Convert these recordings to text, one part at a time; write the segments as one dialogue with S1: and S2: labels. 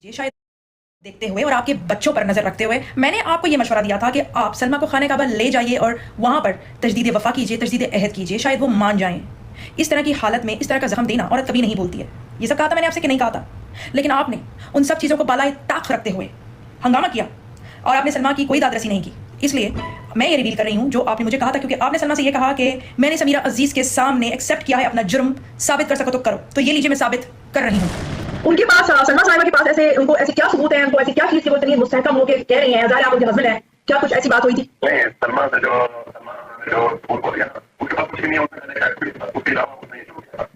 S1: ये शायद देखते हुए और आपके बच्चों पर नजर रखते हुए मैंने आपको ये मशवरा दिया था कि आप सलमा को खाने काबा ले जाइए और वहां पर तजदीद वफा कीजिए, तजदीद अहद कीजिए, शायद वो मान जाएं। इस तरह की हालत में इस तरह का जख्म देना औरत कभी नहीं बोलती है। ये सब कहा था मैंने आपसे कि नहीं कहा था, लेकिन आपने उन सब चीज़ों को बालाए ताक रखते हुए हंगामा किया और आपने सलमा की कोई दादरसी नहीं की। इसलिए मैं ये रिवील कर रही हूँ जो आपने मुझे कहा था, क्योंकि आपने सलमा से ये कहा कि मैंने समीरा अजीज के सामने एक्सेप्ट किया है, अपना जुर्म साबित कर सको तो करो। तो ये लीजिए मैं साबित कर रही हूँ।
S2: उनके पास सलमा साहिबा के पास ऐसे उनको ऐसी क्या सबूत है, उनको ऐसी क्या चीज की वो इतनी मुस्तहकम होकर कह रही हैं, ज़ाहिर आप उनके हस्बैंड हैं, क्या कुछ ऐसी बात हुई थी?
S3: नहीं, सलमा से जो झूठ बोल दिया उसके बाद कुछ नहीं होता, उसके अलावा कुछ नहीं होता।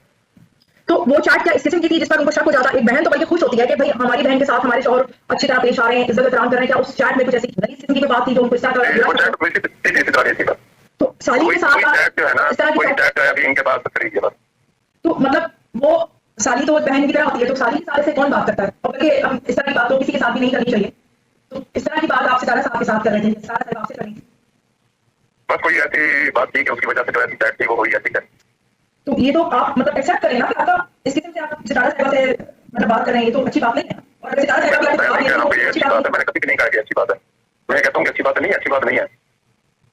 S2: तो वो चैट क्या इस किस्म की थी जिस पर उनको शक हो जाता? एक बहन तो बल्कि खुश होती है कि भाई हमारी बहन के साथ हमारे शौहर अच्छी तरह पेश आ रहे हैं, इज्जत एहतराम कर रहे हैं। क्या उस चैट में कुछ ऐसी नई किस्म की बात थी जो उनको इस तरह का? तो साली के साथ इस तरह की, तो मतलब वो साली तो बहन की तरह होती है, तो साली साले से कौन बात करता है? और बल्कि हम इस तरह की बात तो किसी के साथ भी नहीं करनी चाहिए। तो इस तरह की बात आप सितारा साहब के साथ कर रहे थे, सितारा साहब आपसे कर रही थी,
S3: बस कोई ऐसी बात थी कि उसकी वजह से जो ऐसी चैट थी वो हुई ऐसी है।
S2: तो ये तो आप मतलब एक्सेप्ट करें ना कि आपका इस किस्म से आप सितारा साहब से मतलब बात कर रहे हैं, ये तो अच्छी बात नहीं है। और अगर सितारा साहब की
S3: अच्छी बात है, मैंने कभी नहीं कहा कि अच्छी बात है। मैं कहता हूँ कि अच्छी बात नहीं है, अच्छी बात नहीं है,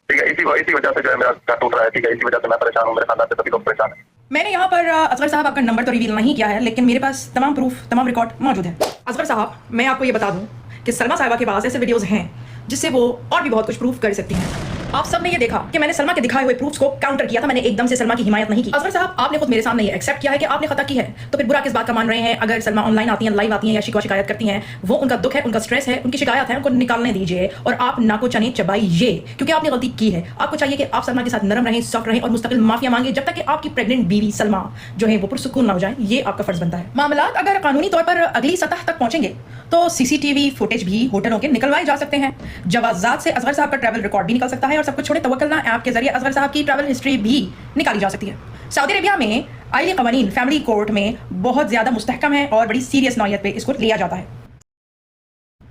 S3: ठीक है। इसी वजह से जो है मेरा घर टूट रहा है, ठीक है। इसी वजह से मैं परेशान हूँ, मेरे खानदान से सभी लोग परेशान हैं।
S1: मैंने यहाँ पर असगर साहब आपका नंबर तो रिवील नहीं किया है, लेकिन मेरे पास तमाम प्रूफ, तमाम रिकॉर्ड मौजूद है। असगर साहब, मैं आपको ये बता दूं कि सलमा साहिबा के पास ऐसे वीडियोस हैं जिससे वो और भी बहुत कुछ प्रूफ कर सकती हैं। आप सब ने ये देखा कि मैंने सलमा के दिखाए हुए प्रूफ्स को काउंटर किया था, मैंने एकदम से सलमा की हिमायत नहीं की। असगर साहब, आपने खुद मेरे सामने ये एक्सेप्ट किया है कि आपने खता की है, तो फिर बुरा किस बात का मान रहे हैं? अगर सलमा ऑनलाइन आती हैं, लाइव आती हैं या शिकायत करती हैं, वो उनका दुख है, उनका स्ट्रेस है, उनकी शिकायत है, उनको निकालने दीजिए और आप नाको चने चबाइए, क्योंकि आपने गलती की है। आपको चाहिए कि आप सलमा के साथ नरम रहें, सॉफ्ट रहें और मुस्तकिल माफिया मांगे जब तक कि आपकी प्रेग्नेंट बीवी सलमा जो है वो पुरसुकून ना हो जाए। ये आपका फर्ज बनता है। मामलात अगर कानूनी तौर पर अगली सतह तक पहुंचेंगे तो सीसीटीवी फुटेज भी होटलों के निकलवाए जा सकते हैं। जवाजात से असगर साहब का ट्रैवल रिकॉर्ड भी निकल सकता है और सब कुछ छोड़े तवक्कलना ऐप के जरिए असगर साहब की ट्रैवल हिस्ट्री भी निकाली जा सकती है। सऊदी अरेबिया में आईली कवानीन फैमिली कोर्ट में बहुत ज्यादा मुस्तहकम है और बड़ी सीरियस नौयत पे इसको लिया जाता है।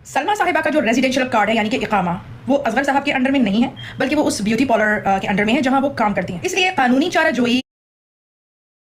S1: सलमा साहिबा का जो रेजिडेंशियल कार्ड है यानी कि इकामा, वो असगर साहब के अंडर में नहीं है, बल्कि वो उस ब्यूटी पार्लर के अंडर में है जहां वो काम करती हैं। इसलिए कानूनी चाराजोई